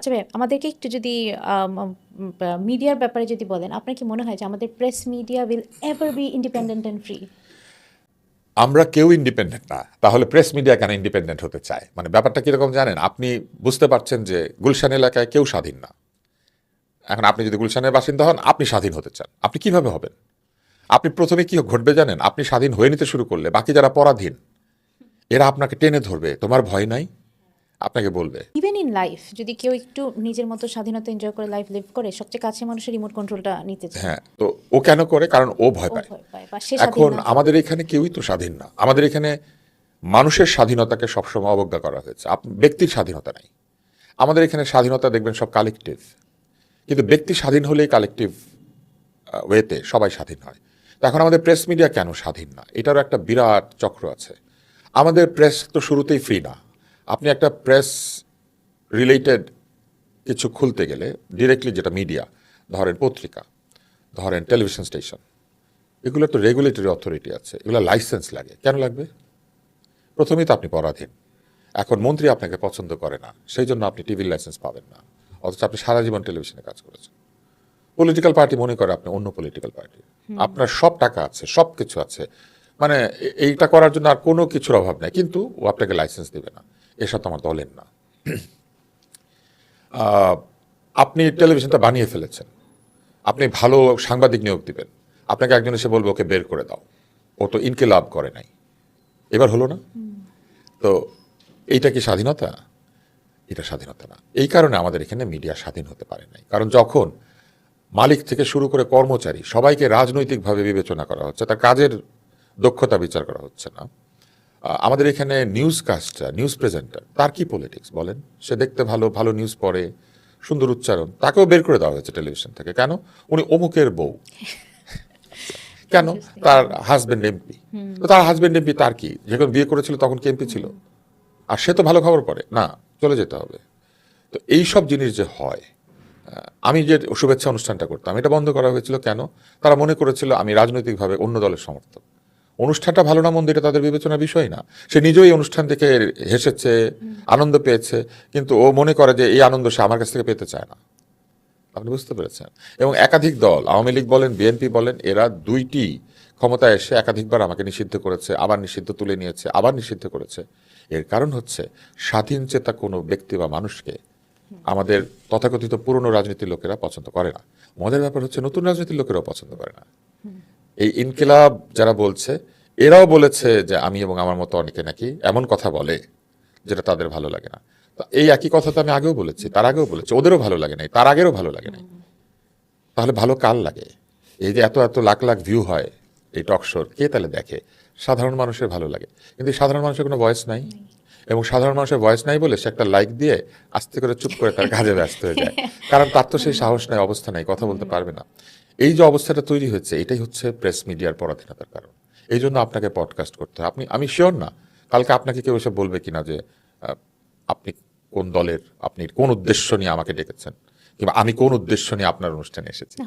আচ্ছা ভাই, আমাদেরকে একটু যদি মিডিয়ার ব্যাপারে যদি বলেন, আপনার কি মনে হয় যে আমাদের press media will ever be independent and free? আমরা কেউ ইন্ডিপেন্ডেন্ট না, তাহলে প্রেস মিডিয়া কেন ইন্ডিপেন্ডেন্ট হতে চায়? মানে ব্যাপারটা কিরকম জানেন? আপনি বুঝতে পারছেন যে গুলশান এলাকায় কেউ স্বাধীন না। এখন আপনি যদি গুলশানের বাসিন্দা হন, আপনি স্বাধীন হতে চান, আপনি কিভাবে হবেন? আপনি প্রথমে কি ঘটবে জানেন? আপনি স্বাধীন হয়ে নিতে শুরু করলে বাকি যারা পরাধীন এরা আপনাকে টেনে ধরবে, তোমার ভয় নাই, আপনাকে বলবে। ইভেন ইন লাইফ যদি কেউ একটু নিজের মতো স্বাধীনতা এনজয় করে লাইফ লিভ করে, সবচেয়ে কাছে মানুষের রিমোট কন্ট্রোলটা নিতে চায়। হ্যাঁ, তো ও কেন করে? কারণ ও ভয় ও পায়। ভয় পায় বা সে স্বাধীন এখন না। আমাদের এখানে কেউই তো স্বাধীন না। আমাদের এখানে মানুষের স্বাধীনতাকে সবসময় অবজ্ঞা করা হয়েছে, ব্যক্তির স্বাধীনতা নাই। আমাদের এখানে স্বাধীনতা দেখবেন সব কালেকটিভ, কিন্তু ব্যক্তি স্বাধীন হলেই কালেকটিভ ওয়েতে সবাই স্বাধীন হয়। তো এখন আমাদের প্রেস মিডিয়া কেন স্বাধীন না? এটারও একটা বিরাট চক্র আছে। আমাদের প্রেস তো শুরুতেই ফ্রি না। আপনি একটা প্রেস রিলেটেড কিছু খুলতে গেলে ডিরেক্টলি, যেটা মিডিয়া, ধরেন পত্রিকা, ধরেন টেলিভিশন স্টেশন, এগুলো তো রেগুলেটরি অথরিটি আছে, এগুলো লাইসেন্স লাগে। কেন লাগবে? প্রথমেই তো আপনি পরাধীন। এখন মন্ত্রী আপনাকে পছন্দ করে না, সেই জন্য আপনি টিভির লাইসেন্স পাবেন না, অথচ আপনি সারা জীবন টেলিভিশনে কাজ করেছেন। পলিটিক্যাল পার্টি মনে করে আপনি অন্য পলিটিক্যাল পার্টি, আপনার সব টাকা আছে, সব কিছু আছে, মানে এইটা করার জন্য আর কোনো কিছুর অভাব নেই, কিন্তু ও আপনাকে লাইসেন্স দেবে না। এসব তো আমার দলের না। আপনি টেলিভিশনটা বানিয়ে ফেলেছেন, আপনি ভালো সাংবাদিক নিয়োগ দিবেন, আপনাকে একজন এসে বলবে ওকে বের করে দাও, ও তো ইনকিলাব করে নাই, এবার হলো না? তো এইটা কি স্বাধীনতা? এটা স্বাধীনতা না। এই কারণে আমাদের এখানে মিডিয়া স্বাধীন হতে পারে নাই। কারণ যখন মালিক থেকে শুরু করে কর্মচারী সবাইকে রাজনৈতিকভাবে বিবেচনা করা হচ্ছে, তার কাজের দক্ষতা বিচার করা হচ্ছে না। আমাদের এখানে নিউজ কাস্টার, নিউজ প্রেজেন্টার, তার কি পলিটিক্স বলেন? সে দেখতে ভালো, ভালো নিউজ পড়ে, সুন্দর উচ্চারণ, তাকেও বের করে দেওয়া হয়েছে টেলিভিশন থেকে। কেন? উনি অমুকের বউ। কেন? তার হাজবেন্ড এমপি। তো তার হাজবেন্ড এমপি, তার কি? যখন বিয়ে করেছিল তখন কি এমপি ছিল? আর সে তো ভালো খবর পড়ে না, চলে যেতে হবে। তো এই সব জিনিস যে হয়, আমি যে শুভেচ্ছা অনুষ্ঠানটা করতাম, এটা বন্ধ করা হয়েছিল কেন? তারা মনে করেছিল আমি রাজনৈতিকভাবে অন্য দলের সমর্থক। অনুষ্ঠানটা ভালো না মন্দ এটা তাদের বিবেচনার বিষয় না। সে নিজেও এই অনুষ্ঠান থেকে হেসেছে, আনন্দ পেয়েছে, কিন্তু ও মনে করে যে এই আনন্দ সে আমার কাছ থেকে পেতে চায় না। আপনি বুঝতে পেরেছেন? এবং একাধিক দল, আওয়ামী লীগ বলেন, বিএনপি বলেন, এরা দুইটি ক্ষমতায় এসে একাধিকবার আমাকে নিষিদ্ধ করেছে, আবার নিষিদ্ধ তুলে নিয়েছে, আবার নিষিদ্ধ করেছে। এর কারণ হচ্ছে স্বাধীন চেতা কোনো ব্যক্তি বা মানুষকে আমাদের তথাকথিত পুরনো রাজনীতির লোকেরা পছন্দ করে না। মজার ব্যাপার হচ্ছে নতুন রাজনীতির লোকেরাও পছন্দ করে না। এই ইনকিলাব যারা বলছে, এরাও বলেছে যে আমি এবং আমার মতো অনেকে নাকি এমন কথা বলে যেটা তাদের ভালো লাগে না। তো এই একই কথা তো আমি আগেও বলেছি, তার আগেও বলেছি, ওদেরও ভালো লাগে নাই, তার আগেরও ভালো লাগে নাই। তাহলে ভালো কার লাগে? এই যে এত এত লাখ লাখ ভিউ হয় এই টক শোর, কে তাহলে দেখে? সাধারণ মানুষের ভালো লাগে, কিন্তু এই সাধারণ মানুষের কোনো ভয়েস নাই। এবং সাধারণ মানুষের ভয়েস নাই বলে সে একটা লাইক দিয়ে আস্তে করে চুপ করে তার কাজে ব্যস্ত হয়ে যায়, কারণ তার তো সেই সাহস নাই, অবস্থা নাই, কথা বলতে পারবে না। এই যে অবস্থাটা তৈরি হচ্ছে, এটাই হচ্ছে প্রেস মিডিয়ার পরাধীনতার কারণ। এই জন্য আপনাকে পডকাস্ট করতে হয়। আমি শিওর না কালকে আপনাকে কেউ এসে বলবে কিনা যে আপনি কোন দলের, আপনি কোন উদ্দেশ্য নিয়ে আমাকে ডেকেছেন, কিংবা আমি কোন উদ্দেশ্য নিয়ে আপনার অনুষ্ঠানে এসেছি।